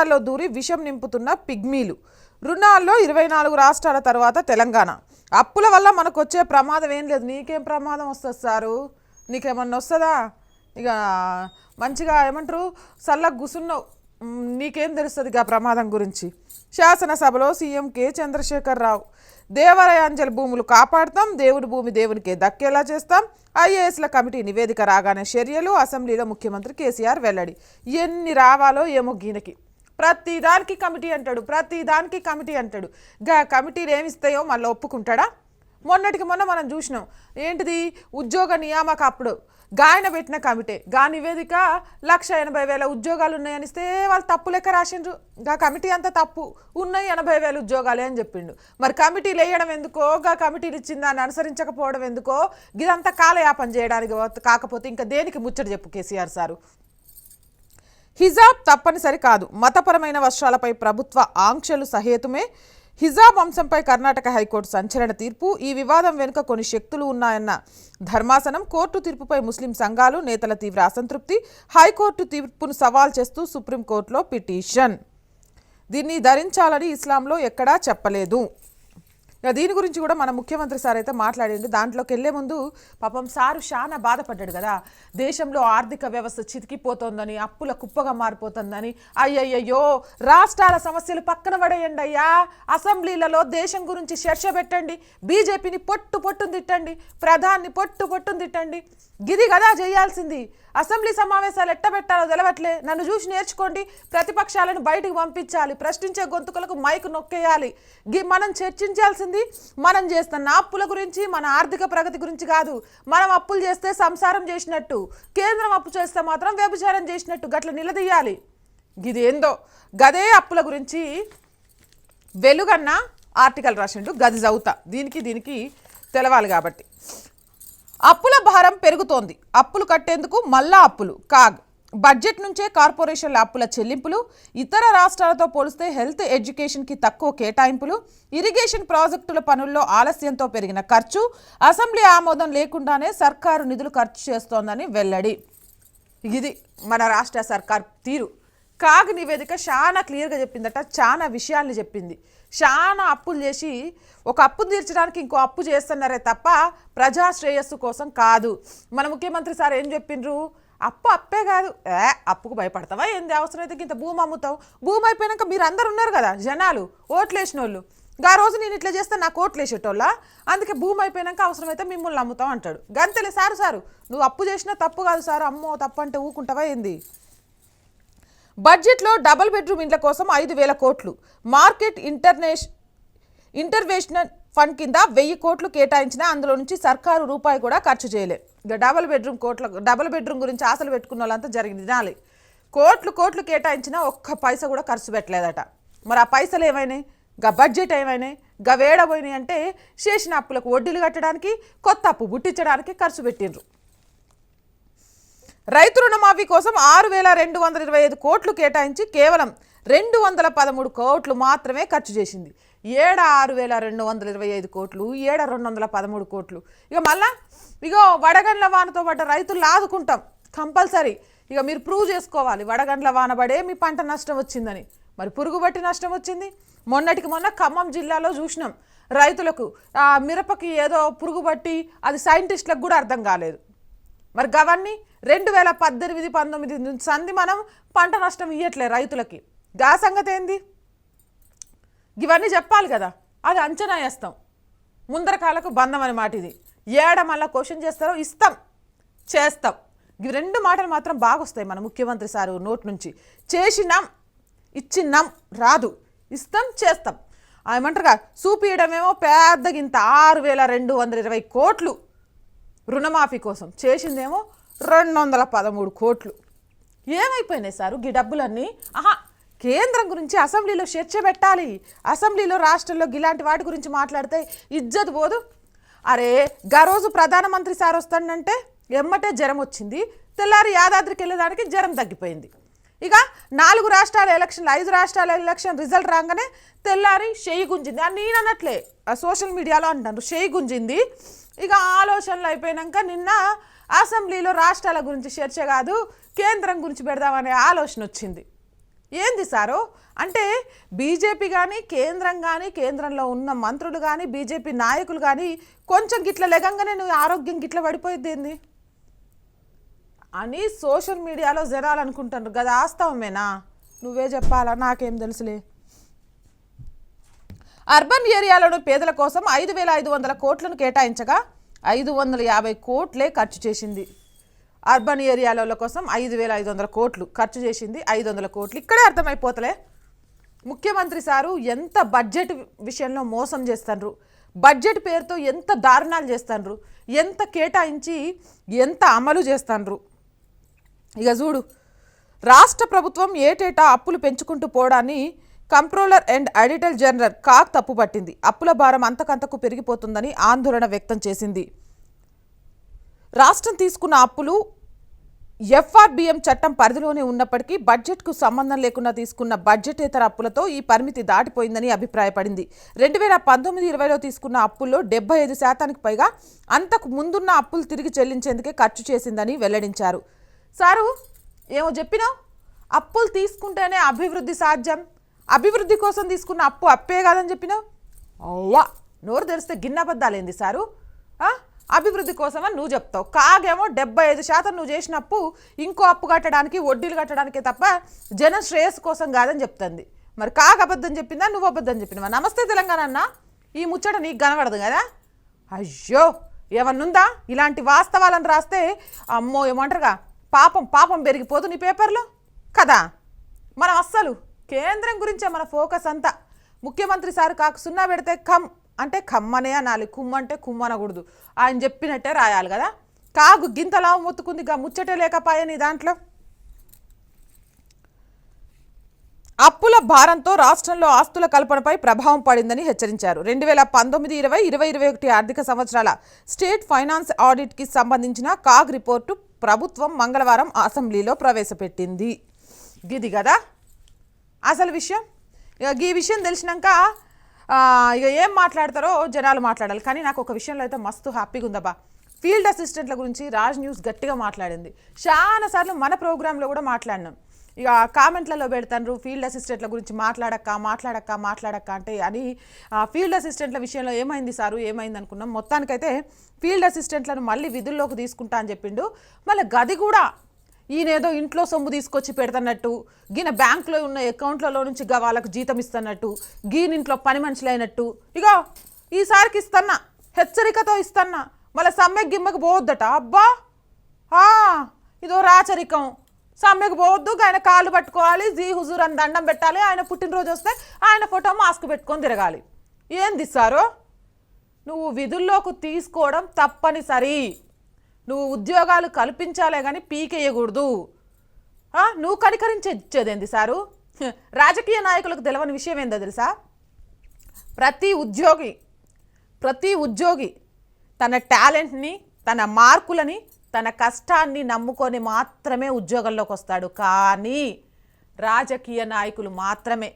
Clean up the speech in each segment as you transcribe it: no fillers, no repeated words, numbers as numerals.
రాజకీయాల్లో దూరి విషం నింపుతున్న పిగ్మీలు. రుణాల్లో 24 రాష్ట్రాల తర్వాత తెలంగాణ. అప్పుల వల్ల మనకు వచ్చే ప్రమాదం ఏం లేదు. నీకేం ప్రమాదం వస్తుంది సారు? నీకేమన్నా వస్తుందా? ఇక మంచిగా ఏమంటారు చల్లగా కూసున్నావు, నీకేం తెలుస్తుంది ఆ ప్రమాదం గురించి? శాసనసభలో సీఎం కె చంద్రశేఖర్ రావు దేవాలయాంజలి భూములు కాపాడుతాం, దేవుడి భూమి దేవునికే దక్కేలా చేస్తాం, ఐఏఎస్ల కమిటీ నివేదిక రాగానే చర్యలు. అసెంబ్లీలో ముఖ్యమంత్రి కేసీఆర్ వెల్లడి. ఎన్ని రావాలో ఏమో గీనకి. ప్రతిదానికి కమిటీ అంటాడు, ప్రతిదానికి కమిటీ అంటాడు. గా కమిటీలు ఏమిస్తాయో మళ్ళీ ఒప్పుకుంటాడా? మొన్నటికి మొన్న మనం చూసినాం. ఏంటిది? ఉద్యోగ నియామక అప్పుడు గాయన పెట్టిన కమిటీ, గా నివేదిక 1,80,000 ఉద్యోగాలు ఉన్నాయనిస్తే వాళ్ళు తప్పు లెక్క రాసిండ్రు. గా కమిటీ అంతా తప్పు, ఉన్నాయి 80,000 ఉద్యోగాలే అని చెప్పిండు. మరి కమిటీలు వేయడం ఎందుకో, గా కమిటీలు ఇచ్చిన దాన్ని అనుసరించకపోవడం ఎందుకో, ఇదంతా కాలయాపన చేయడానికి కాకపోతే ఇంకా దేనికి ముచ్చట చెప్పు కేసీఆర్ సారు? హిజాబ్ తప్పనిసరి కాదు, మతపరమైన వర్షాలపై ప్రభుత్వ ఆంక్షలు సహేతుమే. హిజాబ్ అంశంపై కర్ణాటక హైకోర్టు సంచలన తీర్పు. ఈ వివాదం వెనుక కొన్ని శక్తులు ఉన్నాయన్న ధర్మాసనం. కోర్టు తీర్పుపై ముస్లిం సంఘాలు నేతల తీవ్ర అసంతృప్తి. హైకోర్టు తీర్పును సవాల్ చేస్తూ సుప్రీంకోర్టులో పిటిషన్. దీన్ని ధరించాలని ఇస్లాంలో ఎక్కడా చెప్పలేదు. దీని గురించి కూడా మన ముఖ్యమంత్రి సార్ అయితే మాట్లాడిండు. దాంట్లోకి వెళ్లే ముందు పాపం సారు చాలా బాధపడ్డాడు కదా. దేశంలో ఆర్థిక వ్యవస్థ చితికిపోతోందని, అప్పుల కుప్పగా మారిపోతుందని. అయ్యయ్యో, రాష్ట్రాల సమస్యలు పక్కన పడేయండి అయ్యా. అసెంబ్లీలలో దేశం గురించి చర్చ పెట్టండి. బీజేపీని పొట్టును తిట్టండి, ప్రధాన్ని పొట్టును తిట్టండి. గిది కదా చేయాల్సింది. అసెంబ్లీ సమావేశాలు ఎట్ట పెట్టాలో తెలవట్లే. నన్ను చూసి నేర్చుకోండి. ప్రతిపక్షాలను బయటకు పంపించాలి, ప్రశ్నించే గొంతుకలకు మైకు నొక్కేయాలి. మనం చర్చించాల్సింది మనం చేస్తున్న అప్పుల గురించి, మన ఆర్థిక ప్రగతి గురించి కాదు. మనం అప్పులు చేస్తే సంసారం చేసినట్టు, కేంద్రం అప్పు చేస్తే మాత్రం వ్యభిచారం చేసినట్టు గట్ల నిలదీయాలి. గిదేందో గదే అప్పుల గురించి వెలుగన్న ఆర్టికల్ రాసిండు. గది చదువుతా, దీనికి తెలవాలి కాబట్టి. అప్పుల భారం పెరుగుతోంది, అప్పులు కట్టేందుకు మళ్ళా అప్పులు. బడ్జెట్ నుంచే కార్పొరేషన్ల అప్పుల చెల్లింపులు. ఇతర రాష్ట్రాలతో పోలిస్తే హెల్త్ ఎడ్యుకేషన్కి తక్కువ కేటాయింపులు. ఇరిగేషన్ ప్రాజెక్టుల పనుల్లో ఆలస్యంతో పెరిగిన ఖర్చు. అసెంబ్లీ ఆమోదం లేకుండానే సర్కారు నిధులు ఖర్చు చేస్తోందని వెల్లడి. ఇది మన రాష్ట్ర సర్కార్ తీరు. నివేదిక చాలా క్లియర్గా చెప్పిందట, చాలా విషయాల్ని చెప్పింది. చాలా అప్పులు చేసి ఒక అప్పు తీర్చడానికి ఇంకో అప్పు చేస్తున్నారే తప్ప ప్రజా శ్రేయస్సు కోసం కాదు. మన ముఖ్యమంత్రి సార్ ఏం చెప్పిండ్రు? అప్పే కాదు, అప్పుకు భయపడతావా ఏంది? అవసరమైతే ఇంత భూమి అమ్ముతావు. భూమి అయిపోయాక మీరు అందరు ఉన్నారు కదా జనాలు, ఓట్లేసిన వాళ్ళు. ఆ రోజు నేను ఇట్లా చేస్తే నాకు ఓట్లు వేసేటోళ్ళ, అందుకే భూమి అయిపోయాక అవసరమైతే మిమ్మల్ని అమ్ముతావు అంటాడు. గంతలే సారు నువ్వు అప్పు చేసినా తప్పు కాదు సార్, అమ్మో తప్పు అంటే ఊకుంటావా ఏంది? బడ్జెట్లో డబుల్ బెడ్రూమ్ ఇండ్ల కోసం 5,000 కోట్లు. మార్కెట్ ఇంటర్వెన్షన్ ఫండ్ కింద 1,000 కోట్లు కేటాయించినా అందులో నుంచి సర్కారు రూపాయి కూడా ఖర్చు చేయలే. ఇక డబుల్ బెడ్రూమ్ గురించి ఆశలు పెట్టుకున్న వాళ్ళంతా జరిగింది తినాలి. కోట్లు కేటాయించినా ఒక్క పైసా కూడా ఖర్చు పెట్టలేదట. మరి ఆ పైసలు ఏమైనాయి? బడ్జెట్ ఏమైనాయి? వేడబోయినాయి అంటే చేసిన అప్పులకు వడ్డీలు కట్టడానికి, కొత్త అప్పు పుట్టించడానికి ఖర్చు పెట్టిండ్రు. రైతు రుణమాఫీ కోసం 6,225 కోట్లు కేటాయించి కేవలం 213 కోట్లు మాత్రమే ఖర్చు చేసింది. 6,225 కోట్లు, 213 కోట్లు. ఇగో వడగండ్ల వానతో పడ్డ రైతులు ఆదుకుంటాం కంపల్సరీ. ఇక మీరు ప్రూవ్ చేసుకోవాలి వడగండ్ల వాన పడే మీ పంట నష్టం వచ్చిందని. మరి పురుగు బట్టి నష్టం వచ్చింది. మొన్న ఖమ్మం జిల్లాలో చూసినాం రైతులకు మిరపకి ఏదో పురుగు బట్టి అది సైంటిస్టులకు కూడా అర్థం కాలేదు. మరి గవన్నీ 2018-19 సంధి మనం పంట నష్టం ఇయ్యట్లే రైతులకి. గా సంగతి ఏంది? ఇవన్నీ చెప్పాలి కదా, అది అంచనా వేస్తాం. ముందర కాలకు బంధం అని మాట ఇది. మళ్ళీ క్వశ్చన్ చేస్తారో ఇస్తాం, చేస్తాం. ఇవి 2 మాటలు మాత్రం బాగా వస్తాయి మన ముఖ్యమంత్రి సారు నోట్ నుంచి. చేసినాం, ఇచ్చినాం రాదు, ఇస్తాం చేస్తాం. ఏమంటారుగా చూపియడమేమో పెద్దగింత 6,220 కోట్లు రుణమాఫీ కోసం, చేసిందేమో 213 కోట్లు. ఏమైపోయినాయి సారు ఈ డబ్బులన్నీ? కేంద్రం గురించి అసెంబ్లీలో చర్చ పెట్టాలి. అసెంబ్లీలో రాష్ట్రంలో ఇలాంటి వాటి గురించి మాట్లాడితే ఇజ్జత్ పోదు. అరే రోజు ప్రధానమంత్రి సార్ వస్తాడంటే ఎమ్మటే జ్వరం వచ్చింది, తెల్లారి యాదాద్రికి వెళ్ళేదానికి జ్వరం తగ్గిపోయింది. ఇక 4 రాష్ట్రాల ఎలక్షన్లు 5 రాష్ట్రాల ఎలక్షన్ రిజల్ట్ రాగానే తెల్లారి షెయ్యి గుంజింది. నేను అన్నట్లే సోషల్ మీడియాలో అంటారు షెయ్యి గుంజింది. ఇక ఆలోచనలు అయిపోయాక నిన్న అసెంబ్లీలో రాష్ట్రాల గురించి చర్చ కాదు కేంద్రం గురించి పెడదామనే ఆలోచన వచ్చింది. ఏంది సారు అంటే బీజేపీ కానీ కేంద్రం కానీ కేంద్రంలో ఉన్న మంత్రులు కానీ బీజేపీ నాయకులు కానీ కొంచెం గిట్ల లెగంగానే నువ్వు ఆరోగ్యం గిట్ల పడిపోయింది ఏంది అని సోషల్ మీడియాలో జనాలు అనుకుంటారు కదా. వాస్తవమేనా? నువ్వే చెప్పాలా, నాకేం తెలుసులే. అర్బన్ ఏరియాలోని పేదల కోసం 5,500 కోట్లను కేటాయించగా 550 కోట్లే ఖర్చు చేసింది. అర్బన్ ఏరియాల కోసం 5,500 కోట్లు ఖర్చు చేసింది, 500 కోట్లు. ఇక్కడే అర్థమైపోతలే ముఖ్యమంత్రి సారు ఎంత బడ్జెట్ విషయంలో మోసం చేస్తున్నారు, బడ్జెట్ పేరుతో ఎంత దారుణాలు చేస్తున్నారు, ఎంత కేటాయించి ఎంత అమలు చేస్తున్నారు. ఇక చూడు, రాష్ట్ర ప్రభుత్వం ఏటేటా అప్పులు పెంచుకుంటూ పోవడాన్ని comptroller and auditor general CAG తప్పుపట్టింది. అప్పుల భారం అంతకంతకు పెరిగిపోతుందని ఆందోళన వ్యక్తం చేసింది. రాష్ట్రం తీసుకున్న అప్పులు ఎఫ్ఆర్బిఎం చట్టం పరిధిలోనే ఉన్నప్పటికీ బడ్జెట్కు సంబంధం లేకుండా తీసుకున్న బడ్జెటేతర అప్పులతో ఈ పరిమితి దాటిపోయిందని అభిప్రాయపడింది. 2019-20లో తీసుకున్న అప్పుల్లో 75% పైగా అంతకు ముందున్న అప్పులు తిరిగి చెల్లించేందుకే ఖర్చు చేసిందని వెల్లడించారు. సారు ఏమో చెప్పినావు, అప్పులు తీసుకుంటేనే అభివృద్ధి సాధ్యం, అభివృద్ధి కోసం తీసుకున్న అప్పు అప్పే కాదని చెప్పినావు. అవ్వా, నోరు తెరిస్తే గిన్నబద్దాలేంది సారు. అభివృద్ధి కోసమని నువ్వు చెప్తావు, కాగేమో 75% నువ్వు చేసిన అప్పు ఇంకో అప్పు కట్టడానికి వడ్డీలు కట్టడానికే తప్ప జన శ్రేయస్సు కోసం కాదని చెప్తుంది. మరి కాగ్ అబద్ధం చెప్పిందా, నువ్వు అబద్ధం చెప్పినవా? నమస్తే తెలంగాణ అన్న, ఈ ముచ్చట నీకు కనబడదు కదా. అయ్యో, ఏమన్నుందా? ఇలాంటి వాస్తవాలను రాస్తే అమ్మో ఏమంటారుగా పాపం పాపం పెరిగిపోదు నీ పేపర్లో కదా. మనం అస్సలు కేంద్రం గురించే మన ఫోకస్ అంతా. ముఖ్యమంత్రి సార్ కాకు సున్నా పెడితే కమ్ అంటే కమ్మనే అనాలి, కుమ్మ అంటే కుమ్మనకూడదు. ఆయన చెప్పినట్టే రాయాలి కదా. కాగు గింతలా మొత్తుకుంది, గా ముచ్చటే లేకపాయని దాంట్లో. అప్పుల భారంతో రాష్ట్రంలో ఆస్తుల కల్పనపై ప్రభావం పడిందని హెచ్చరించారు. 2019-20, 2021 ఆర్థిక సంవత్సరాల స్టేట్ ఫైనాన్స్ ఆడిట్కి సంబంధించిన కాగ్ రిపోర్టు ప్రభుత్వం మంగళవారం అసెంబ్లీలో ప్రవేశపెట్టింది. గిది కదా అసలు విషయం. ఇక ఈ విషయం తెలిసినాక ఇక ఏం మాట్లాడతారో జనాలు మాట్లాడాలి. కానీ నాకు ఒక విషయంలో అయితే మస్తు హ్యాపీగా ఉందబ్బా. ఫీల్డ్ అసిస్టెంట్ల గురించి రాజ్ న్యూస్ గట్టిగా మాట్లాడింది. చాలాసార్లు మన ప్రోగ్రాంలో కూడా మాట్లాడినాం. ఇక కామెంట్లలో పెడతారు ఫీల్డ్ అసిస్టెంట్ల గురించి మాట్లాడక్క అంటే అని. ఫీల్డ్ అసిస్టెంట్ల విషయంలో ఏమైంది సారు, ఏమైంది అనుకున్నాం. మొత్తానికైతే ఫీల్డ్ అసిస్టెంట్లను మళ్ళీ విధుల్లోకి తీసుకుంటా అని చెప్పిండు. మళ్ళీ గది కూడా ఈయనేదో ఇంట్లో సొమ్ము తీసుకొచ్చి పెడుతున్నట్టు, గీన బ్యాంకులో ఉన్న అకౌంట్లలో నుంచి వాళ్ళకు జీతం ఇస్తున్నట్టు, గీనింట్లో పని మనుషులు అయినట్టు. ఇక ఈసారికి ఇస్తున్నా, హెచ్చరికతో ఇస్తున్నా, మళ్ళీ సమ్మెకు గిమ్మకు పోవద్దట. అబ్బా, ఇదో రాచరికం. సమ్మెకు పోవద్దు, ఆయన కాళ్ళు పట్టుకోవాలి, జీ హుజూర్ అని దండం పెట్టాలి, ఆయన పుట్టినరోజు వస్తే ఆయన ఫోటో మాస్క్ పెట్టుకొని తిరగాలి. ఏంది సారో, నువ్వు విధుల్లోకి తీసుకోవడం తప్పనిసరి, నువ్వు ఉద్యోగాలు కల్పించాలే కానీ పీకేయకూడదు. నువ్వు కనికరించేదేంది సారు? రాజకీయ నాయకులకు తెలియని విషయం ఏందో తెలుసా? ప్రతి ఉద్యోగి తన టాలెంట్ని, తన మార్కులని, తన కష్టాన్ని నమ్ముకొని మాత్రమే ఉద్యోగంలోకి వస్తాడు. కానీ రాజకీయ నాయకులు మాత్రమే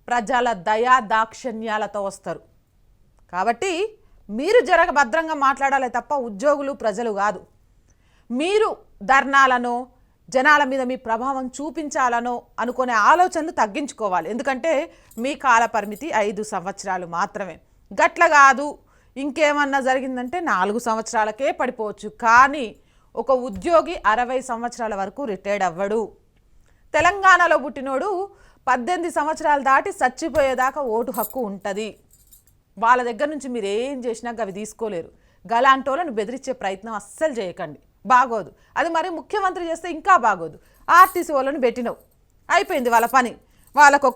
ప్రజల దయా దాక్షిణ్యాలతో వస్తారు. కాబట్టి మీరు భద్రంగా మాట్లాడాలి తప్ప ఉద్యోగులు ప్రజలు కాదు. మీరు ధర్నాలను, జనాల మీద మీ ప్రభావం చూపించాలనో అనుకునే ఆలోచనలు తగ్గించుకోవాలి. ఎందుకంటే మీ కాల పరిమితి 5 సంవత్సరాలు మాత్రమే. గట్ల కాదు, ఇంకేమన్నా జరిగిందంటే 4 సంవత్సరాలకే పడిపోవచ్చు. కానీ ఒక ఉద్యోగి 60 సంవత్సరాల వరకు రిటైర్డ్ అవ్వడు. తెలంగాణలో పుట్టినోడు 18 సంవత్సరాలు దాటి చచ్చిపోయేదాకా ఓటు హక్కు ఉంటుంది. వాళ్ళ దగ్గర నుంచి మీరు ఏం చేసినా అవి తీసుకోలేరు. గలాంటోళ్ళను బెదిరించే ప్రయత్నం అస్సలు చేయకండి, బాగోదు. అది మరి ముఖ్యమంత్రి చేస్తే ఇంకా బాగోదు. ఆర్టీసీ వాళ్ళని పెట్టినవు, అయిపోయింది వాళ్ళ పని. వాళ్ళకు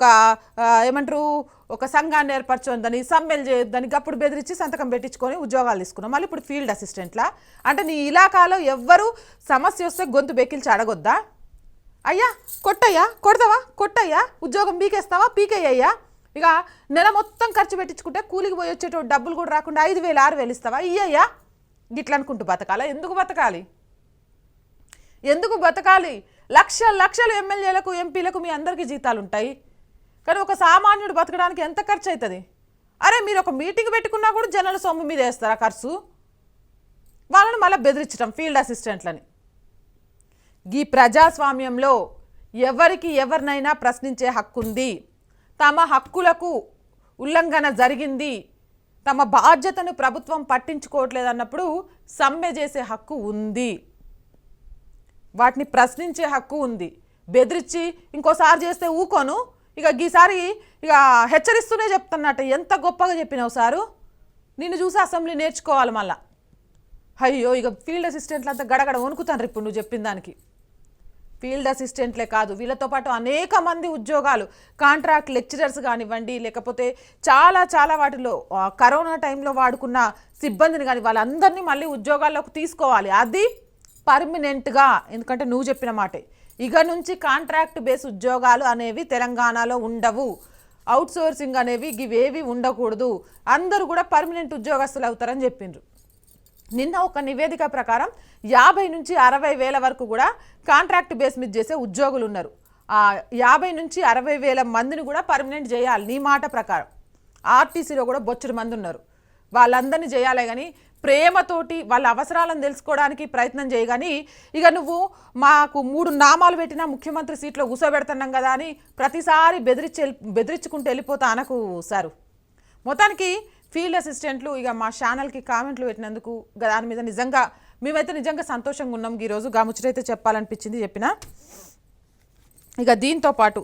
ఒక సంఘాన్ని ఏర్పరచొద్దని, సమ్మెలు చేయొద్దని అప్పుడు బెదిరించి సంతకం పెట్టించుకొని ఉద్యోగాలు తీసుకున్నాం. మళ్ళీ ఇప్పుడు ఫీల్డ్ అసిస్టెంట్లా అంటే నీ ఇలాకాలో ఎవ్వరు సమస్య వస్తే గొంతు బెకిల్చి అడగొద్దా? అయ్యా కొట్టయ్యా, కొడతావా, కొట్టయ్యా, ఉద్యోగం పీకేస్తావా, పీకేయ్యా. ఇక నెల మొత్తం ఖర్చు పెట్టించుకుంటే కూలికి పోయి వచ్చేటో డబ్బులు కూడా రాకుండా 5,000 6,000 ఇస్తావా? ఇయ్యయ్యా. గిట్ల అనుకుంటూ బతకాలా? ఎందుకు బతకాలి? లక్షలు ఎమ్మెల్యేలకు, ఎంపీలకు మీ అందరికీ జీతాలు ఉంటాయి. కానీ ఒక సామాన్యుడు బతకడానికి ఎంత ఖర్చు అవుతుంది? అరే మీరు ఒక మీటింగ్ పెట్టుకున్నా కూడా జనాల సొమ్ము మీద వేస్తారా ఖర్చు? వాళ్ళని మళ్ళీ బెదిరించడం ఫీల్డ్ అసిస్టెంట్లని. ఈ ప్రజాస్వామ్యంలో ఎవరికి ఎవరినైనా ప్రశ్నించే హక్కు ఉంది. తమ హక్కులకు ఉల్లంఘన జరిగింది, తమ బాధ్యతను ప్రభుత్వం పట్టించుకోవట్లేదు అన్నప్పుడు సమ్మె చేసే హక్కు ఉంది. వాటిని ప్రశ్నించే హక్కు ఉంది. బెదిరించి ఇంకోసారి చేస్తే ఊకోను, ఇక ఈసారి ఇక హెచ్చరిస్తూనే చెప్తున్నట్టు. ఎంత గొప్పగా చెప్పినావు సారు, నిన్ను చూసి అసెంబ్లీ నేర్చుకోవాలి మళ్ళా. అయ్యో ఇక ఫీల్డ్ అసిస్టెంట్లు అంతా గడగడ వణుకుతాను ఇప్పుడు నువ్వు చెప్పిన దానికి. ఫీల్డ్ అసిస్టెంట్లే కాదు, వీళ్ళతో పాటు అనేక మంది ఉద్యోగాలు, కాంట్రాక్ట్ లెక్చరర్స్ కానివ్వండి, లేకపోతే చాలా వాటిలో కరోనా టైంలో వాడుకున్న సిబ్బందిని కానీ వాళ్ళందరినీ మళ్ళీ ఉద్యోగాల్లోకి తీసుకోవాలి. అది పర్మనెంట్గా. ఎందుకంటే నువ్వు చెప్పిన మాటే, ఇక నుంచి కాంట్రాక్ట్ బేస్ ఉద్యోగాలు అనేవి తెలంగాణలో ఉండవు. అవుట్సోర్సింగ్ అనేవి ఇవేవి ఉండకూడదు. అందరూ కూడా పర్మనెంట్ ఉద్యోగస్తులు అవుతారని చెప్పిండ్రు. నిన్న ఒక నివేదిక ప్రకారం 50 నుంచి 60 వేల వరకు కూడా కాంట్రాక్ట్ బేస్ మీద చేసే ఉద్యోగులు ఉన్నారు. ఆ 50 నుంచి 60 వేల మందిని కూడా పర్మనెంట్ చేయాలి నీ మాట ప్రకారం. ఆర్టీసీలో కూడా బొచ్చడి మంది ఉన్నారు, వాళ్ళందరినీ చేయాలి. కానీ ప్రేమతోటి వాళ్ళ అవసరాలను తెలుసుకోవడానికి ప్రయత్నం చేయి. కానీ ఇక నువ్వు మాకు 3 నామాలు పెట్టినా ముఖ్యమంత్రి సీట్లో కూర్చోబెడుతున్నాం కదా అని ప్రతిసారి బెదిరించుకుంటూ వెళ్ళిపోతా అనకు సారు. మొత్తానికి ఫీల్డ్ అసిస్టెంట్లు ఇక మా ఛానల్కి కామెంట్లు పెట్టినందుకు దాని మీద మేమైతే నిజంగా సంతోషంగా ఉన్నాం. ఈరోజు ముచ్చటైతే చెప్పాలనిపించింది చెప్పిన. ఇక దీంతో పాటు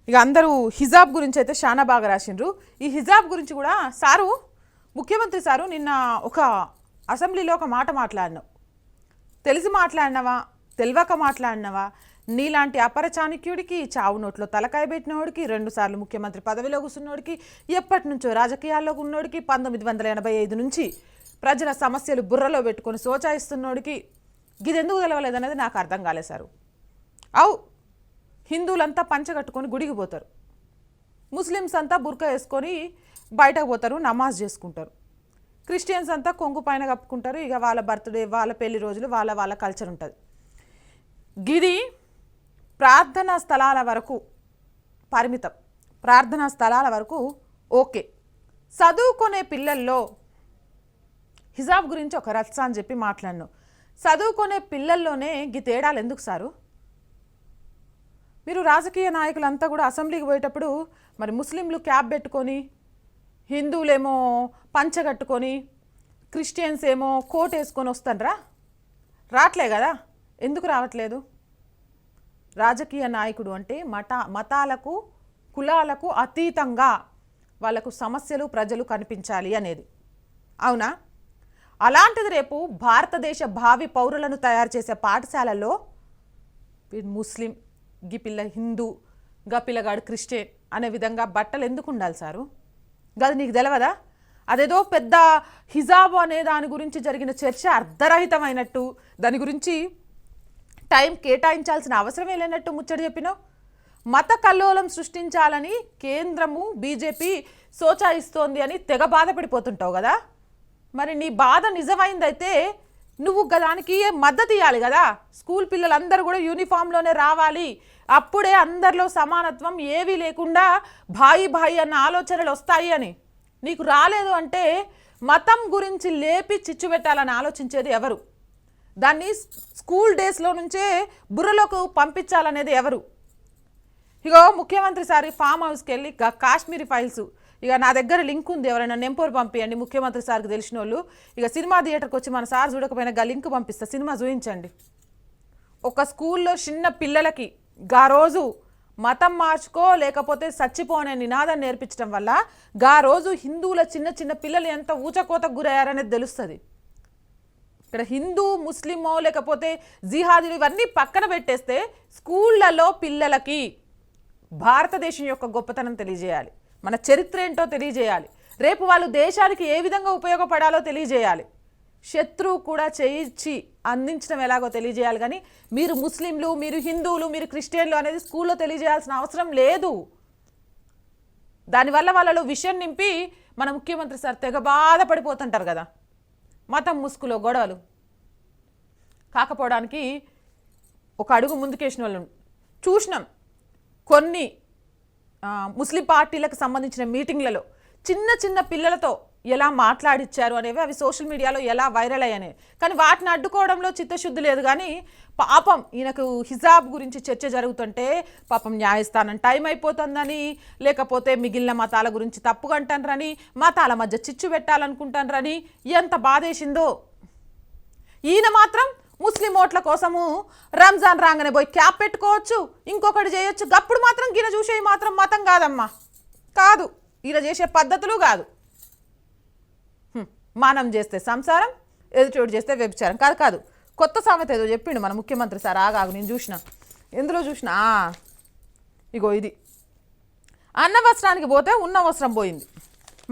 ఇక అందరూ హిజాబ్ గురించి అయితే చాలా బాగా రాసిండ్రు. ఈ హిజాబ్ గురించి కూడా సారు, ముఖ్యమంత్రి సారు నిన్న ఒక అసెంబ్లీలో ఒక మాట మాట్లాడినావు. తెలిసి మాట్లాడినవా, తెలియక మాట్లాడినవా? నీలాంటి అపరచాణిక్యుడికి, చావు నోట్లో తలకాయ పెట్టినోడికి, 2 సార్లు ముఖ్యమంత్రి పదవిలో కూర్చున్నోడికి, ఎప్పటి నుంచో రాజకీయాల్లో ఉన్నోడికి, 1985 నుంచి ప్రజల సమస్యలు బుర్రలో పెట్టుకొని సోచాయిస్తున్నోడికి గిదెందుకు తెలవలేదనేది నాకు అర్థం కాలేదు సారు. హిందువులంతా పంచగట్టుకొని గుడికి పోతారు, ముస్లిమ్స్ అంతా బుర్కా వేసుకొని బయటకు పోతారు, నమాజ్ చేసుకుంటారు, క్రిస్టియన్స్ అంతా కొంగు పైన కప్పుకుంటారు. ఇక వాళ్ళ బర్త్డే, వాళ్ళ పెళ్లి రోజులు, వాళ్ళ కల్చర్ ఉంటుంది. గిది ప్రార్థనా స్థలాల వరకు పరిమితం. ప్రార్థనా స్థలాల వరకు ఓకే. చదువుకునే పిల్లల్లో హిజాబ్ గురించి ఒక రచ్చ అని చెప్పి మాట్లాడినావు. చదువుకునే పిల్లల్లోనే ఈ తేడాలు ఎందుకు సారు? మీరు రాజకీయ నాయకులంతా కూడా అసెంబ్లీకి పోయేటప్పుడు మరి ముస్లింలు క్యాప్ పెట్టుకొని, హిందువులేమో పంచగట్టుకొని, క్రిస్టియన్స్ ఏమో కోట్ వేసుకొని వస్తానరా? రావట్లే కదా? ఎందుకు రావట్లేదు? రాజకీయ నాయకుడు అంటే మతాలకు, కులాలకు అతీతంగా వాళ్ళకు సమస్యలు, ప్రజలు కనిపించాలి అనేది. అవునా? అలాంటిది రేపు భారతదేశ భావి పౌరులను తయారు చేసే పాఠశాలల్లో ముస్లిం, గిపిల్ల హిందూ, గపిల్లగాడు క్రిస్టియన్ అనే విధంగా బట్టలు ఎందుకు ఉండాలి సారు? గది నీకు తెలవదా? అదేదో పెద్ద హిజాబ్ అనే దాని గురించి జరిగిన చర్చ అర్ధరహితమైనట్టు, దాని గురించి టైం కేటాయించాల్సిన అవసరమే లేనట్టు ముచ్చట చెప్పినావు. మత కల్లోలం సృష్టించాలని కేంద్రము, బీజేపీ సోచాయిస్తోంది అని తెగ బాధపడిపోతుంటావు కదా. మరి నీ బాధ నిజమైందైతే నువ్వు దానికి మద్దతు ఇవ్వాలి కదా. స్కూల్ పిల్లలందరూ కూడా యూనిఫామ్లోనే రావాలి, అప్పుడే అందరిలో సమానత్వం ఏవీ లేకుండా భాయి అన్న ఆలోచనలు వస్తాయి అని. నీకు రాలేదు అంటే మతం గురించి లేపి చిచ్చు పెట్టాలని ఆలోచించేది ఎవరు? దాన్ని స్కూల్ డేస్లో నుంచే బుర్రలోకి పంపించాలనేది ఎవరు? ఇగో ముఖ్యమంత్రి సారి ఫామ్ హౌస్కి వెళ్ళి కాశ్మీరీ ఫైల్స్, ఇక నా దగ్గర లింక్ ఉంది, ఎవరైనా నెంబర్ పంపించండి ముఖ్యమంత్రి సార్కి తెలిసిన వాళ్ళు. ఇక సినిమా థియేటర్కి వచ్చి మన సార్ చూడకపోయినా లింక్ పంపిస్తా, సినిమా చూపించండి. ఒక స్కూల్లో చిన్న పిల్లలకి గా రోజు మతం మార్చుకో లేకపోతే చచ్చిపోనే నినాదం నేర్పించడం వల్ల గా రోజు హిందువుల చిన్న పిల్లలు ఎంత ఊచకోతకు గురయ్యారనేది తెలుస్తుంది. ఇక్కడ హిందూ, ముస్లిమో లేకపోతే జిహాదీలు ఇవన్నీ పక్కన పెట్టేస్తే స్కూళ్ళలో పిల్లలకి భారతదేశం యొక్క గొప్పతనం తెలియజేయాలి, మన చరిత్ర ఏంటో తెలియజేయాలి, రేపు వాళ్ళు దేశానికి ఏ విధంగా ఉపయోగపడాలో తెలియజేయాలి, శత్రువు కూడా చేయించి అందించడం ఎలాగో తెలియజేయాలి. కానీ మీరు ముస్లింలు, మీరు హిందువులు, మీరు క్రిస్టియన్లు అనేది స్కూల్లో తెలియజేయాల్సిన అవసరం లేదు. దానివల్ల వాళ్ళలో విషయం నింపి మన ముఖ్యమంత్రి సార్ తెగ బాధపడిపోతుంటారు కదా. మతం ముసుగులో గొడవలు కాకపోవడానికి ఒక అడుగు ముందుకేసిన వాళ్ళు చూసినాం. కొన్ని ముస్లిం పార్టీలకు సంబంధించిన మీటింగ్లలో చిన్న పిల్లలతో ఎలా మాట్లాడిచ్చారు అనేవి అవి సోషల్ మీడియాలో ఎలా వైరల్ అయ్యాయి. కానీ వాటిని అడ్డుకోవడంలో చిత్తశుద్ధి లేదు. కానీ పాపం ఈయనకు హిజాబ్ గురించి చర్చ జరుగుతుంటే పాపం న్యాయస్థానం టైం అయిపోతుందని, లేకపోతే మిగిలిన మతాల గురించి తప్పుగా అంటారని, మతాల మధ్య చిచ్చు పెట్టాలనుకుంటారని ఎంత బాధేసిందో. ఈయన మాత్రం ముస్లిం ఓట్ల కోసము రంజాన్ రాగానే పోయి క్యాప్ పెట్టుకోవచ్చు, ఇంకొకటి చేయొచ్చు. గప్పుడు మాత్రం గిన చూసేవి మాత్రం మతం కాదమ్మా, కాదు. ఈయన చేసే పద్ధతులు కాదు. మనం చేస్తే సంసారం, ఎదుటోడు చేస్తే వ్యభిచారం. కాదు కాదు, కొత్త సామెత ఏదో చెప్పిండు మన ముఖ్యమంత్రి సార్. ఆగాగు, నేను చూసిన, ఎందులో చూసిన, ఇగో ఇది. అన్న వస్త్రానికి పోతే ఉన్న వస్త్రం పోయింది.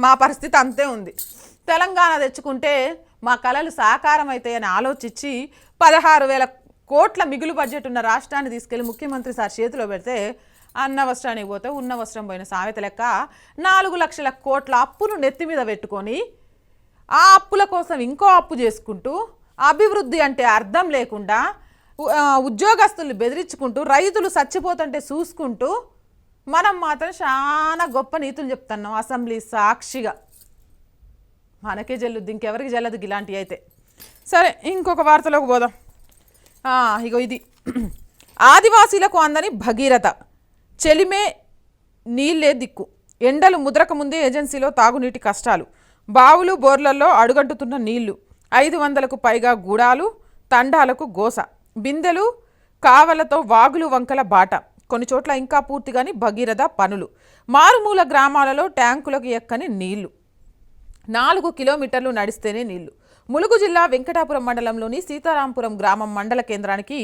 మా పరిస్థితి అంతే ఉంది. తెలంగాణ తెచ్చుకుంటే మా కళలు సాకారం అవుతాయని ఆలోచించి 16,000 కోట్ల మిగులు బడ్జెట్ ఉన్న రాష్ట్రాన్ని తీసుకెళ్లి ముఖ్యమంత్రి సార్ చేతిలో పెడితే అన్న వస్త్రానికి పోతే ఉన్న వస్త్రం పోయిన సామెత లెక్క 4 లక్షల కోట్ల అప్పును నెత్తి మీద పెట్టుకొని ఆ అప్పుల కోసం ఇంకో అప్పు చేసుకుంటూ, అభివృద్ధి అంటే అర్థం లేకుండా, ఉద్యోగస్తుల్ని బెదిరించుకుంటూ, రైతులు చచ్చిపోతుంటే చూసుకుంటూ, మనం మాత్రం చాలా గొప్ప నీతులు చెప్తున్నాం అసెంబ్లీ సాక్షిగా. మనకే జల్లుద్ది, ఇంకెవరికి జల్లదు ఇలాంటివి అయితే. సరే, ఇంకొక వార్తలోకి పోదాం. ఇగో ఇది. ఆదివాసీలకు అందని భగీరథ, చెలిమే నీళ్ళే దిక్కు. ఎండలు ముద్రక ముందే ఏజెన్సీలో తాగునీటి కష్టాలు. బావులు బోర్లలో అడుగంటుతున్న నీళ్లు. 500కు పైగా గూడాలు, తండాలకు గోస. బిందెలు కావలతో వాగులు వంకల బాట. కొన్ని చోట్ల ఇంకా పూర్తిగాని భగీరథ పనులు. మారుమూల గ్రామాలలో ట్యాంకులకు ఎక్కని నీళ్లు. 4 కిలోమీటర్లు నడిస్తేనే నీళ్లు. ములుగు జిల్లా వెంకటాపురం మండలంలోని సీతారాంపురం గ్రామం మండల కేంద్రానికి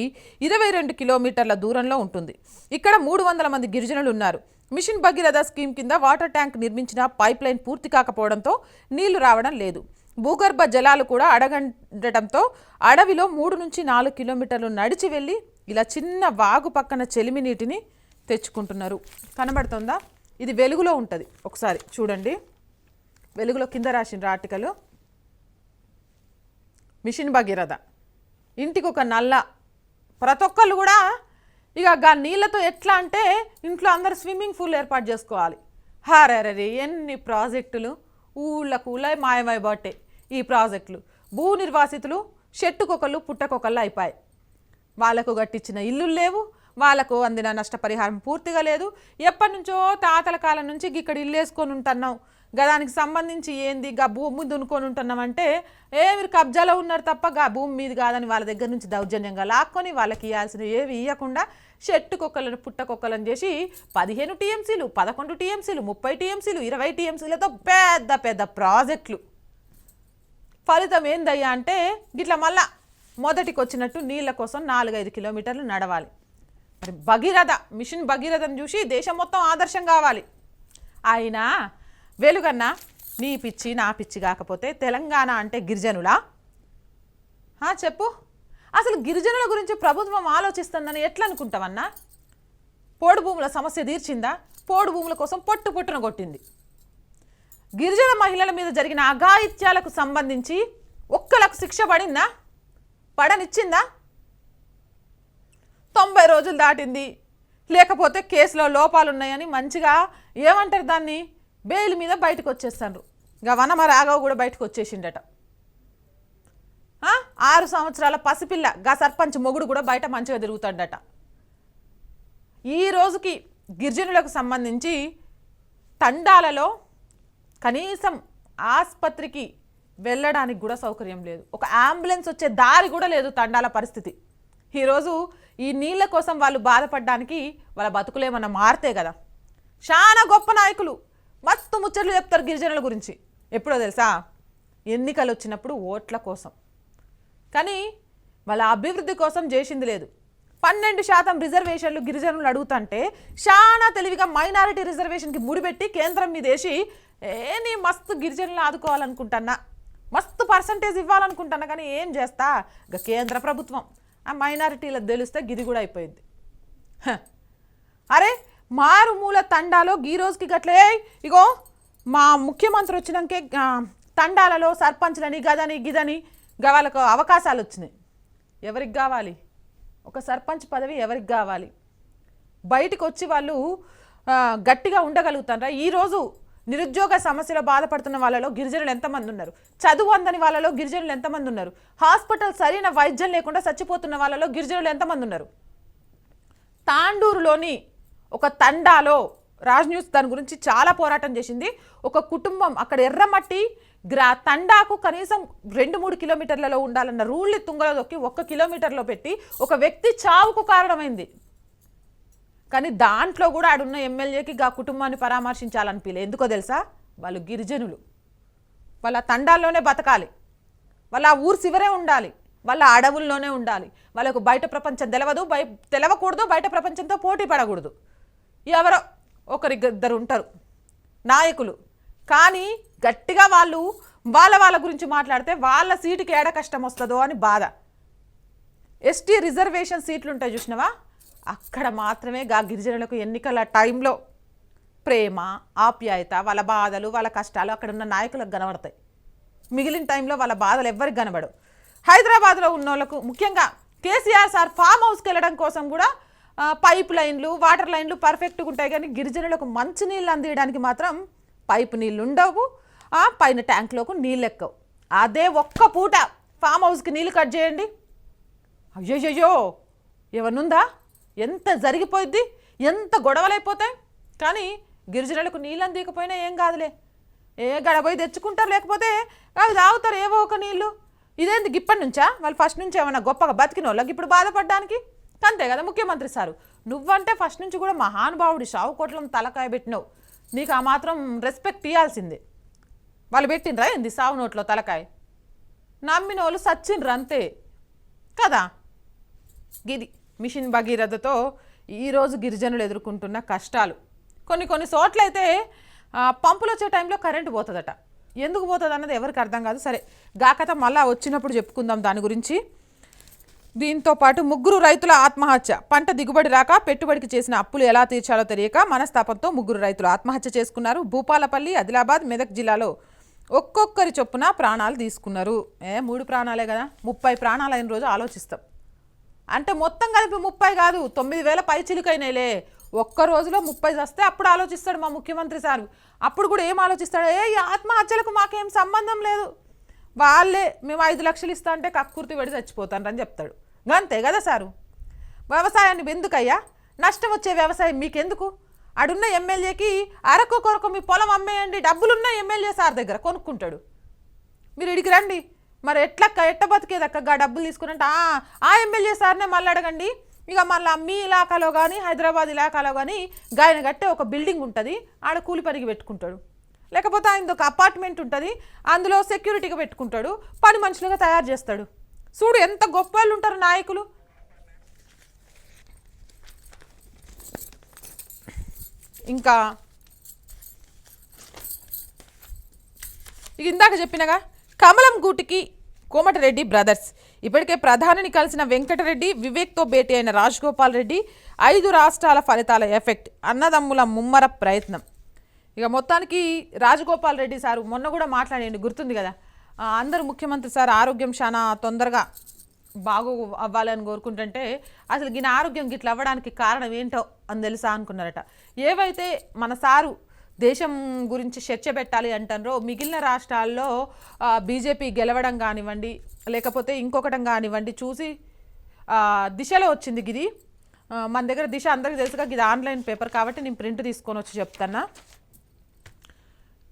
22 కిలోమీటర్ల దూరంలో ఉంటుంది. ఇక్కడ 300 మంది గిరిజనులు ఉన్నారు. మిషన్ భగీరథ స్కీమ్ కింద వాటర్ ట్యాంక్ నిర్మించిన పైప్ లైన్ పూర్తి కాకపోవడంతో నీళ్లు రావడం లేదు. భూగర్భ జలాలు కూడా అడగండటంతో అడవిలో 3 నుంచి 4 కిలోమీటర్లు నడిచి వెళ్ళి ఇలా చిన్న వాగు పక్కన చెలిమి నీటిని తెచ్చుకుంటున్నారు. కనబడుతుందా? ఇది వెలుగులో ఉంటుంది, ఒకసారి చూడండి. వెలుగులో కింద రాసిన ఆర్టికల్. మిషన్ భగీరథ ఇంటికి ఒక నల్ల. ప్రతి ఒక్కళ్ళు కూడా ఇక నీళ్ళతో ఎట్లా అంటే ఇంట్లో అందరు స్విమ్మింగ్ పూల్ ఏర్పాటు చేసుకోవాలి. హారరీ ఎన్ని ప్రాజెక్టులు ఊళ్ళకు ఊళ్ళ మాయమైపోతే ఈ ప్రాజెక్టులు. భూ నిర్వాసితులు చెట్టుకొకళ్ళు పుట్టకొకళ్ళు అయిపోయాయి. వాళ్ళకు గట్టించిన ఇల్లు లేవు, వాళ్ళకు అందిన నష్టపరిహారం పూర్తిగా లేదు. ఎప్పటి నుంచో తాతల కాలం నుంచి ఇక్కడ ఇల్లు వేసుకొని ఉంటున్నాం, దానికి సంబంధించి ఏంది భూమి దున్నుకొని ఉంటున్నామంటే మీరు కబ్జాలో ఉన్నారు తప్ప భూమి మీది కాదని వాళ్ళ దగ్గర నుంచి దౌర్జన్యంగా లాక్కొని వాళ్ళకి ఇవ్వాల్సిన ఏవి ఇవ్వకుండా చెట్టుకొక్కలను పుట్టకొక్కలను చేసి 15 టీఎంసీలు, 11 టీఎంసీలు, 30 టీఎంసీలు, 20 టీఎంసీలతో పెద్ద పెద్ద ప్రాజెక్టులు. ఫలితం ఏందయ్యా అంటే గిట్లా మళ్ళా మొదటికి వచ్చినట్టు నీళ్ళ కోసం 4-5 కిలోమీటర్లు నడవాలి. మరి భగీరథ, మిషన్ భగీరథను చూసి దేశం మొత్తం ఆదర్శం కావాలి. అయినా వెలుగన్నా నీ పిచ్చి నా పిచ్చి కాకపోతే తెలంగాణ అంటే గిరిజనులా? చెప్పు, అసలు గిరిజనుల గురించి ప్రభుత్వం ఆలోచిస్తుందని ఎట్లా అనుకుంటావన్నా? పోడు భూముల సమస్య తీర్చిందా? పోడు భూముల కోసం పొట్టున కొట్టింది. గిరిజన మహిళల మీద జరిగిన అఘాయిత్యాలకు సంబంధించి ఒక్కలకు శిక్ష పడిందా? పడనిచ్చిందా? 90 రోజులు దాటింది. లేకపోతే కేసులో లోపాలున్నాయని మంచిగా ఏమంటారు దాన్ని, బెయిల్ మీద బయటకు వచ్చేస్తాను. ఇక వనమ రాఘవ్ కూడా బయటకు వచ్చేసిండట. 6 సంవత్సరాల పసిపిల్ల సర్పంచ్ మొగుడు కూడా బయట మంచిగా తిరుగుతాడట. ఈ రోజుకి గిరిజనులకు సంబంధించి తండాలలో కనీసం ఆసుపత్రికి వెళ్ళడానికి కూడా సౌకర్యం లేదు. ఒక అంబులెన్స్ వచ్చే దారి కూడా లేదు తండాల పరిస్థితి. ఈరోజు ఈ నీళ్ళ కోసం వాళ్ళు బాధపడడానికి వాళ్ళ బతుకులేమన్నా మారితే కదా. చాలా గొప్ప నాయకులు మస్తు ముచ్చట్లు చెప్తారు గిరిజనుల గురించి. ఎప్పుడో తెలుసా? ఎన్నికలు వచ్చినప్పుడు ఓట్ల కోసం. కానీ వాళ్ళ అభివృద్ధి కోసం చేసింది లేదు. 12% రిజర్వేషన్లు గిరిజనులు అడుగుతుంటే చాలా తెలివిగా మైనారిటీ రిజర్వేషన్కి ముడిపెట్టి కేంద్రం మీద వేసి నీ మస్తు గిరిజనులు ఆదుకోవాలనుకుంటున్నా, మస్తు పర్సంటేజ్ ఇవ్వాలనుకుంటున్నా. కానీ ఏం చేస్తా, ఇక కేంద్ర ప్రభుత్వం ఆ మైనారిటీలకు తెలిస్తే గిది కూడా అయిపోయింది. అరే మారుమూల తండాలో ఈ రోజుకి గట్లే ఇగో మా ముఖ్యమంత్రి వచ్చినాకే తండాలలో సర్పంచ్లని గదని గిదని వాళ్ళకు అవకాశాలు వచ్చినాయి. ఎవరికి కావాలి ఒక సర్పంచ్ పదవి? ఎవరికి కావాలి? బయటకు వచ్చి వాళ్ళు గట్టిగా ఉండగలుగుతారా? ఈరోజు నిరుద్యోగ సమస్యలో బాధపడుతున్న వాళ్ళలో గిరిజనులు ఎంతమంది ఉన్నారు? చదువు అందని వాళ్ళలో గిరిజనులు ఎంతమంది ఉన్నారు? హాస్పిటల్ సరైన వైద్యం లేకుండా చచ్చిపోతున్న వాళ్ళలో గిరిజనులు ఎంతమంది ఉన్నారు? తాండూరులోని ఒక తండాలో రాజ్ న్యూస్ దాని గురించి చాలా పోరాటం చేసింది. ఒక కుటుంబం అక్కడ ఎర్రమట్టి తండాకు కనీసం 2-3 కిలోమీటర్లలో ఉండాలన్న రూల్ని తుంగలో దొక్కి 1 కిలోమీటర్లో పెట్టి ఒక వ్యక్తి చావుకు కారణమైంది. కానీ దాంట్లో కూడా ఆడున్న ఎమ్మెల్యేకి ఆ కుటుంబాన్ని పరామర్శించాలనిపించలే. ఎందుకో తెలుసా? వాళ్ళు గిరిజనులు, వాళ్ళ తండాల్లోనే బతకాలి, వాళ్ళ ఆ ఊరు శివరే ఉండాలి, వాళ్ళ అడవుల్లోనే ఉండాలి. వాళ్ళకు బయట ప్రపంచం తెలవకూడదు, బయట ప్రపంచంతో పోటీ పడకూడదు. ఎవరో ఒకరిద్దరు ఉంటారు నాయకులు, కానీ గట్టిగా వాళ్ళు వాళ్ళ గురించి మాట్లాడితే వాళ్ళ సీటుకి ఏడ కష్టం వస్తుందో అని బాధ. ఎస్టీ రిజర్వేషన్ సీట్లు ఉంటాయి చూసినవా, అక్కడ మాత్రమే గా గిరిజనులకు ఎన్నికల టైంలో ప్రేమ ఆప్యాయత, వాళ్ళ బాధలు వాళ్ళ కష్టాలు అక్కడ ఉన్న నాయకులకు కనబడతాయి. మిగిలిన టైంలో వాళ్ళ బాధలు ఎవ్వరికి కనబడవు. హైదరాబాద్లో ఉన్న వాళ్ళకు ముఖ్యంగా కేసీఆర్ సార్ ఫామ్ హౌస్కి వెళ్ళడం కోసం కూడా పైప్ లైన్లు వాటర్ లైన్లు పర్ఫెక్ట్గా ఉంటాయి, కానీ గిరిజనులకు మంచి నీళ్ళు అందించడానికి మాత్రం పైపు నీళ్ళు ఉండవు, పైన ట్యాంక్లోకి నీళ్ళు ఎక్కవు. అదే ఒక్క పూట ఫామ్ హౌస్కి నీళ్ళు కట్ చేయండి, అయ్యో ఏమన్నుందా? ఎంత జరిగిపోయిద్ది, ఎంత గొడవలైపోతాయి. కానీ గిరిజనులకు నీళ్ళు అందికపోయినా ఏం కాదులే, గడపోయి తెచ్చుకుంటారు, లేకపోతే అవి తాగుతారు ఏవో ఒక నీళ్ళు. ఇదేంది ఇప్పటి నుంచా? వాళ్ళు ఫస్ట్ నుంచి ఏమన్నా గొప్పగా బతికిన వాళ్ళకి ఇప్పుడు బాధపడడానికి? అంతే కదా ముఖ్యమంత్రి సారు, నువ్వంటే ఫస్ట్ నుంచి కూడా మహానుభావుడి షావు కోట్లను తలకాయ పెట్టినావు, నీకు ఆ మాత్రం రెస్పెక్ట్ ఇవ్వాల్సిందే. వాళ్ళు పెట్టినరా ఏంది సావు నోట్లో తలకాయ? నమ్మిన వాళ్ళు సచ్చిండ్రు అంతే కదా. గిది మిషన్ భగీరథతో ఈరోజు గిరిజనులు ఎదుర్కొంటున్న కష్టాలు. కొన్ని చోట్లయితే పంపులు వచ్చే టైంలో కరెంటు పోతుందట. ఎందుకు పోతుంది అన్నది ఎవరికి అర్థం కాదు. సరే గా కథ మళ్ళీ వచ్చినప్పుడు చెప్పుకుందాం దాని గురించి. దీంతో పాటు 3 రైతుల ఆత్మహత్య. పంట దిగుబడి రాక పెట్టుబడికి చేసిన అప్పులు ఎలా తీర్చాలో తెలియక మనస్తాపంతో 3 రైతులు ఆత్మహత్య చేసుకున్నారు. భూపాలపల్లి, ఆదిలాబాద్, మెదక్ జిల్లాలో ఒక్కొక్కరి చొప్పున ప్రాణాలు తీసుకున్నారు. 3 ప్రాణాలే కదా, 30 ప్రాణాలు అయిన రోజు ఆలోచిస్తాం. అంటే మొత్తం కలిపి 30 కాదు, 9,000 పైచిలుకైనాయిలే. ఒక్క రోజులో 30 వస్తే అప్పుడు ఆలోచిస్తాడు మా ముఖ్యమంత్రి సార్. అప్పుడు కూడా ఏం ఆలోచిస్తాడు? ఈ ఆత్మహత్యలకు మాకేం సంబంధం లేదు, వాళ్ళే మేము 5 లక్షలు ఇస్తా అంటే కక్కుర్తి పడి చచ్చిపోతాను అని చెప్తాడు. అంతే కదా సారు. వ్యవసాయాన్ని ఎందుకయ్యా? నష్టం వచ్చే వ్యవసాయం మీకెందుకు? అడున్న ఎమ్మెల్యేకి అరకు కొరకు మీ పొలం అమ్మేయండి, డబ్బులున్న ఎమ్మెల్యే సార్ దగ్గర కొనుక్కుంటాడు. మీరు ఇడికి రండి, మరి ఎట్ట బతికేదక్క డబ్బులు తీసుకున్నట్టు ఆ ఎమ్మెల్యే సార్నే మళ్ళీ అడగండి. ఇక మళ్ళీ మీ ఇలాకాలో కానీ హైదరాబాద్ ఇలాకాలో కానీ గాయన గట్టే ఒక బిల్డింగ్ ఉంటుంది, ఆడ కూలి పనికి పెట్టుకుంటాడు. లేకపోతే ఆయన ఒక అపార్ట్మెంట్ ఉంటుంది, అందులో సెక్యూరిటీగా పెట్టుకుంటాడు, పని మనుషులుగా తయారు చేస్తాడు. చూడు ఎంత గొప్ప వాళ్ళు ఉంటారు నాయకులు. ఇంకా ఇందాక చెప్పినగా కమలం గూటికి కోమటిరెడ్డి బ్రదర్స్. ఇప్పటికే ప్రధానిని కలిసిన వెంకటరెడ్డి, వివేక్తో భేటీ అయిన రాజగోపాల్ రెడ్డి. 5 రాష్ట్రాల ఫలితాల ఎఫెక్ట్, అన్నదమ్ముల ముమ్మర ప్రయత్నం. ఇక మొత్తానికి రాజగోపాల్ రెడ్డి సారు మొన్న కూడా మాట్లాడండి, గుర్తుంది కదా. అందరూ ముఖ్యమంత్రి సార్ ఆరోగ్యం చాలా తొందరగా బాగు అవ్వాలని కోరుకుంటుంటే అసలు ఈయన ఆరోగ్యం గిట్లా అవ్వడానికి కారణం ఏంటో అని తెలుసా అనుకున్నారట. ఏవైతే మన సారు దేశం గురించి చర్చ పెట్టాలి అంటారో మిగిలిన రాష్ట్రాల్లో బీజేపీ గెలవడం కానివ్వండి, లేకపోతే ఇంకొకటం కానివ్వండి చూసి దిశలో వచ్చింది గిది. మన దగ్గర దిశ అందరికీ తెలుసుగా, ఇది ఆన్లైన్ పేపర్ కాబట్టి నేను ప్రింట్ తీసుకొని వచ్చి చెప్తాను.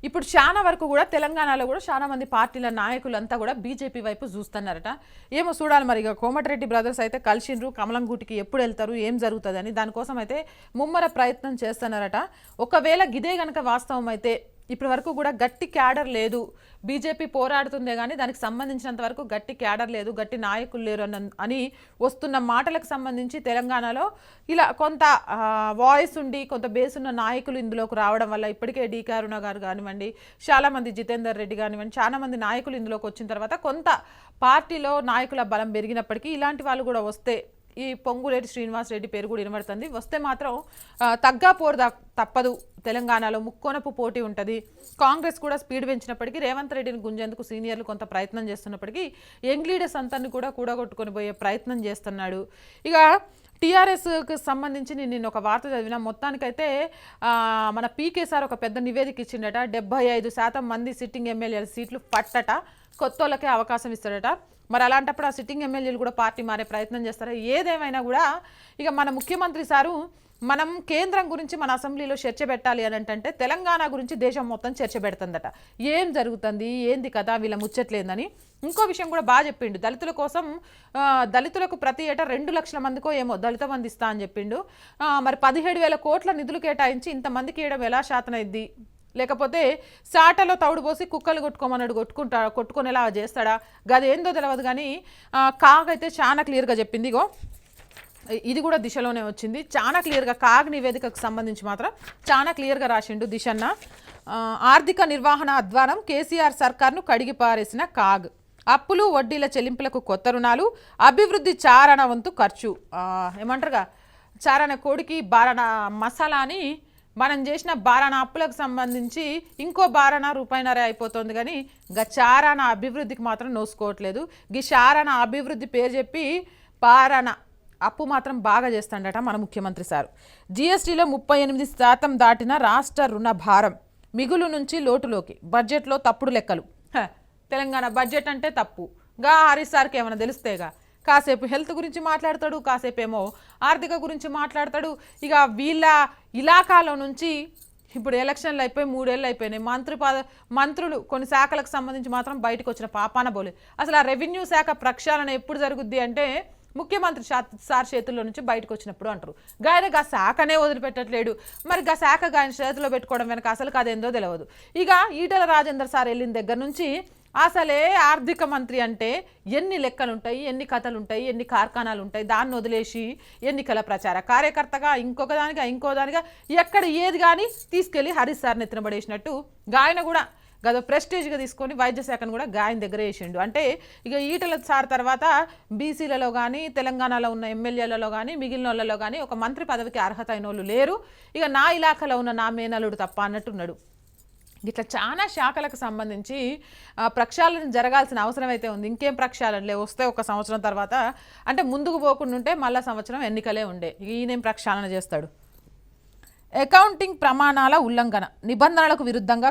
ఇప్పుడు చాలా వరకు కూడా తెలంగాణలో కూడా చాలా మంది పార్టీల నాయకులంతా కూడా బీజేపీ వైపు చూస్తున్నారట. ఏమో చూడాలి మరి. ఇక కోమటిరెడ్డి బ్రదర్స్ అయితే కలిసిండ్రు, కమలంగూటికి ఎప్పుడు వెళ్తారు, ఏం జరుగుతుందని దానికోసం అయితే ముమ్మర ప్రయత్నం చేస్తున్నారట. ఒకవేళ గిదే కనుక వాస్తవం అయితే ఇప్పటి వరకు కూడా గట్టి క్యాడర్ లేదు, బీజేపీ పోరాడుతుందే కానీ దానికి సంబంధించినంత వరకు గట్టి క్యాడర్ లేదు, గట్టి నాయకులు లేరు అని వస్తున్న మాటలకు సంబంధించి తెలంగాణలో ఇలా కొంత వాయిస్ ఉండి కొంత బేస్ ఉన్న నాయకులు ఇందులోకి రావడం వల్ల ఇప్పటికే డీకే అరుణ గారు కానివ్వండి, చాలామంది జితేందర్ రెడ్డి కానివ్వండి, చాలామంది నాయకులు ఇందులోకి వచ్చిన తర్వాత కొంత పార్టీలో నాయకుల బలం పెరిగినప్పటికీ ఇలాంటి వాళ్ళు కూడా వస్తే ఈ పొంగులేటి శ్రీనివాస్ రెడ్డి పేరు కూడా వినబడుతుంది. వస్తే మాత్రం తగ్గా పోరు తప్పదు. తెలంగాణలో ముక్కోనపు పోటీ ఉంటుంది. కాంగ్రెస్ కూడా స్పీడ్ పెంచినప్పటికీ రేవంత్ రెడ్డిని గుంజేందుకు సీనియర్లు కొంత ప్రయత్నం చేస్తున్నప్పటికీ యంగ్ లీడర్స్ అంతాన్ని కూడా కూడగొట్టుకొని పోయే ప్రయత్నం చేస్తున్నాడు. ఇక టీఆర్ఎస్కి సంబంధించి నేను ఒక వార్త చదివిన మొత్తానికైతే మన పీకే సార్ ఒక పెద్ద నివేదిక ఇచ్చిండట. 75% మంది సిట్టింగ్ ఎమ్మెల్యేల సీట్లు పట్టట, కొత్తోళ్ళకే అవకాశం ఇస్తాడట. మరి అలాంటప్పుడు ఆ సిట్టింగ్ ఎమ్మెల్యేలు కూడా పార్టీ మారే ప్రయత్నం చేస్తారా? ఏదేమైనా కూడా ఇక మన ముఖ్యమంత్రి సారు మనం కేంద్రం గురించి మన అసెంబ్లీలో చర్చ పెట్టాలి అని అంటే తెలంగాణ గురించి దేశం మొత్తం చర్చ పెడుతుందట. ఏం జరుగుతుంది, ఏంది కదా, వీళ్ళ ముచ్చట్లేందని. ఇంకో విషయం కూడా బాగా చెప్పిండు. దళితుల కోసం దళితులకు ప్రతి ఏటా 2 లక్షల మందికో ఏమో దళిత మంది ఇస్తా అని చెప్పిండు. మరి 17,000 కోట్ల నిధులు కేటాయించి ఇంతమందికి ఇవ్వడం ఎలా శాతనైద్ది? లేకపోతే సాటలో తౌడు పోసి కుక్కలు కొట్టుకోమన్నాడు కొట్టుకునేలా చేస్తాడా? గదేందో తెలియదు. కానీ కాగైతే చాలా క్లియర్గా చెప్పింది. ఇగో ఇది కూడా దిశలోనే వచ్చింది. చాలా క్లియర్గా కాగ్ నివేదికకు సంబంధించి మాత్రం చాలా క్లియర్గా రాసిండు దిశన్న. ఆర్థిక నిర్వహణ అధ్వానం, కేసీఆర్ సర్కార్ను కడిగి పారేసిన కాగ్, అప్పులు వడ్డీల చెల్లింపులకు కొత్త రుణాలు, అభివృద్ధి చారణ వంతు ఖర్చు. ఏమంటారుగా, చారణ కోడికి బారణ మసాలా అని మనం చేసిన బారణ అప్పులకు సంబంధించి ఇంకో బారణ రూపాయిన్నర అయిపోతుంది. కానీ చారణ అభివృద్ధికి మాత్రం నోసుకోవట్లేదు. చారణ అభివృద్ధి పేరు చెప్పి బారణ అప్పు మాత్రం బాగా చేస్తాడట మన ముఖ్యమంత్రి సార్. జీఎస్టీలో 38% దాటిన రాష్ట్ర రుణ భారం, మిగులు నుంచి లోటులోకి, బడ్జెట్లో తప్పుడు లెక్కలు. తెలంగాణ బడ్జెట్ అంటే తప్పు. హరీష్ సార్కి ఏమైనా తెలిస్తేగా కాసేపు హెల్త్ గురించి మాట్లాడతాడు, కాసేపు ఏమో ఆర్థిక గురించి మాట్లాడతాడు. ఇక వీళ్ళ ఇలాకాలో నుంచి ఇప్పుడు ఎలక్షన్లు అయిపోయి 3 ఏళ్ళు అయిపోయినాయి. మంత్రులు కొన్ని శాఖలకు సంబంధించి మాత్రం బయటకు వచ్చిన పాపాన బోలే. అసలు ఆ రెవెన్యూ శాఖ ప్రక్షాళన ఎప్పుడు జరుగుద్ది అంటే ముఖ్యమంత్రి సార్ చేతుల్లో నుంచి బయటకు వచ్చినప్పుడు అంటారు. గాయన శాఖనే వదిలిపెట్టట్లేడు. మరి శాఖ ఆయన చేతిలో పెట్టుకోవడం వెనక అసలు అదేందో తెలియదు. ఇక ఈటల రాజేందర్ సార్ వెళ్ళిన దగ్గర నుంచి అసలే ఆర్థిక మంత్రి అంటే ఎన్ని లెక్కలు ఉంటాయి, ఎన్ని కథలు ఉంటాయి, ఎన్ని కార్ఖానాలు ఉంటాయి. దాన్ని వదిలేసి ఎన్నికల ప్రచార కార్యకర్తగా ఇంకో దానిగా ఎక్కడ ఏది కానీ తీసుకెళ్ళి హరీష్ సార్ని ఎత్తినబడేసినట్టు గాయన కూడా గత ప్రెస్టేజ్గా తీసుకొని వైద్య శాఖను కూడా గాయన దగ్గర వేసిండు. అంటే ఇక ఈటల సార్ తర్వాత బీసీలలో కానీ తెలంగాణలో ఉన్న ఎమ్మెల్యేలలో కానీ మిగిలిన వాళ్ళలో కానీ ఒక మంత్రి పదవికి అర్హత అయిన వాళ్ళు లేరు. ఇక నా ఇలాఖలో ఉన్న నా మేనలుడు తప్ప అన్నట్టున్నాడు. ఇట్లా చాలా శాఖలకు సంబంధించి ప్రక్షాళన జరగాల్సిన అవసరం అయితే ఉంది. ఇంకేం ప్రక్షాళనలే వస్తే ఒక సంవత్సరం తర్వాత, అంటే ముందుకు పోకుండా ఉంటే మళ్ళా సంవత్సరం ఎన్నికలే ఉండే. ఈయనేం ప్రక్షాళన చేస్తాడు? అకౌంటింగ్ ప్రమాణాల ఉల్లంఘన, నిబంధనలకు విరుద్ధంగా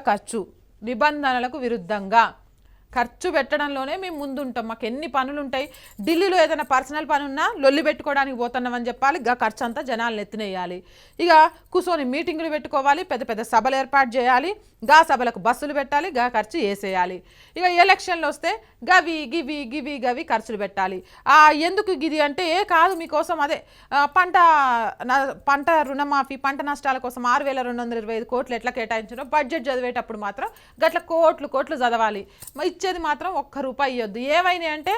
ఖర్చు పెట్టడంలోనే మేము ముందుంటాం. మాకు ఎన్ని పనులు ఉంటాయి. ఢిల్లీలో ఏదైనా పర్సనల్ పని ఉన్నా లొల్లి పెట్టుకోవడానికి పోతున్నామని చెప్పాలి. ఖర్చు అంతా జనాలను ఎత్తినేయాలి. ఇక కూర్చొని మీటింగులు పెట్టుకోవాలి, పెద్ద పెద్ద సభలు ఏర్పాటు చేయాలి, సభలకు బస్సులు పెట్టాలి, ఖర్చు వేసేయాలి. ఇక ఎలక్షన్లు వస్తే గవి ఖర్చులు పెట్టాలి. ఎందుకు గిది అంటే కాదు మీకోసం అదే పంట రుణమాఫీ, పంట నష్టాల కోసం 6,225 కోట్లు ఎట్లా కేటాయించారో బడ్జెట్ చదివేటప్పుడు మాత్రం గట్ల కోట్లు చదవాలి. ఇచ్చేది మాత్రం ₹1 ఇవ్వద్దు. ఏమైనా అంటే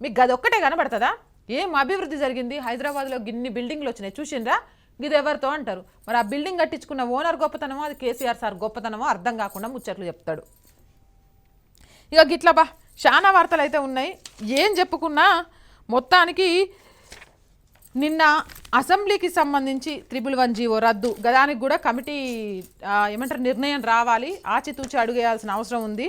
మీకు గది ఒక్కటే కనబడుతుందా? ఏం అభివృద్ధి జరిగింది? హైదరాబాద్లో గిన్ని బిల్డింగ్లు వచ్చినాయి చూసిండ్రా? ఇది ఎవరితో అంటారు. మరి ఆ బిల్డింగ్ కట్టించుకున్న ఓనర్ గొప్పతనమో అది కేసీఆర్ సార్ గొప్పతనమో అర్థం కాకుండా ముచ్చట్లు చెప్తాడు. ఇక గిట్లా చాలా వార్తలు అయితే ఉన్నాయి. ఏం చెప్పుకున్నా మొత్తానికి నిన్న అసెంబ్లీకి సంబంధించి 111 జీవో రద్దు, దానికి కూడా కమిటీ నిర్ణయం రావాలి. ఆచితూచి అడుగేయాల్సిన అవసరం ఉంది.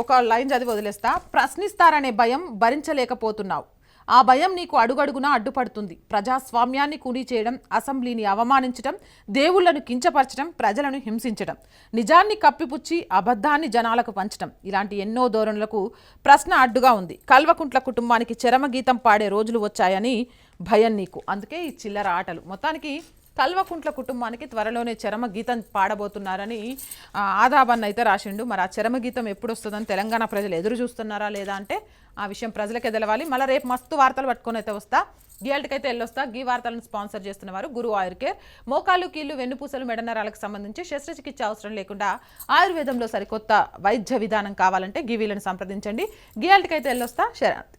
ఒక లైన్ చదివి వదిలేస్తా. ప్రశ్నిస్తారనే భయం భరించలేకపోతున్నావు. ఆ భయం నీకు అడుగడుగునా అడ్డుపడుతుంది. ప్రజాస్వామ్యాన్ని కూనీ చేయడం, అసెంబ్లీని అవమానించడం, దేవుళ్లను కించపరచడం, ప్రజలను హింసించడం, నిజాన్ని కప్పిపుచ్చి అబద్ధాన్ని జనాలకు పంచడం, ఇలాంటి ఎన్నో ధోరణులకు ప్రశ్న అడ్డుగా ఉంది. కల్వకుంట్ల కుటుంబానికి చరమగీతం పాడే రోజులు వచ్చాయని భయం నీకు. అందుకే ఈ చిల్లర ఆటలు. మొత్తానికి కల్వకుంట్ల కుటుంబానికి త్వరలోనే చరమగీతం పాడబోతున్నారని ఆదాబన్ అయితే రాసిండు. మరి ఆ చరమగీతం ఎప్పుడు వస్తుందని తెలంగాణ ప్రజలు ఎదురు చూస్తున్నారా లేదా అంటే ఆ విషయం ప్రజలకే తెలవాలి. మళ్ళీ రేపు మస్తు వార్తలు పట్టుకొని అయితే వస్తా. గీల్ట్కైతే వెళ్ళొస్తా. గీ వార్తలను స్పాన్సర్ చేస్తున్నవారు గురు ఆయుర్ కేర్. మోకాలు, కీళ్లు, వెన్నుపూసలు, మెడనరాలకు సంబంధించి శస్త్రచికిత్స అవసరం లేకుండా ఆయుర్వేదంలో సరికొత్త వైద్య విధానం కావాలంటే వీళ్ళని సంప్రదించండి. గీల్ట్కైతే వెళ్ళొస్తా. శరణ్.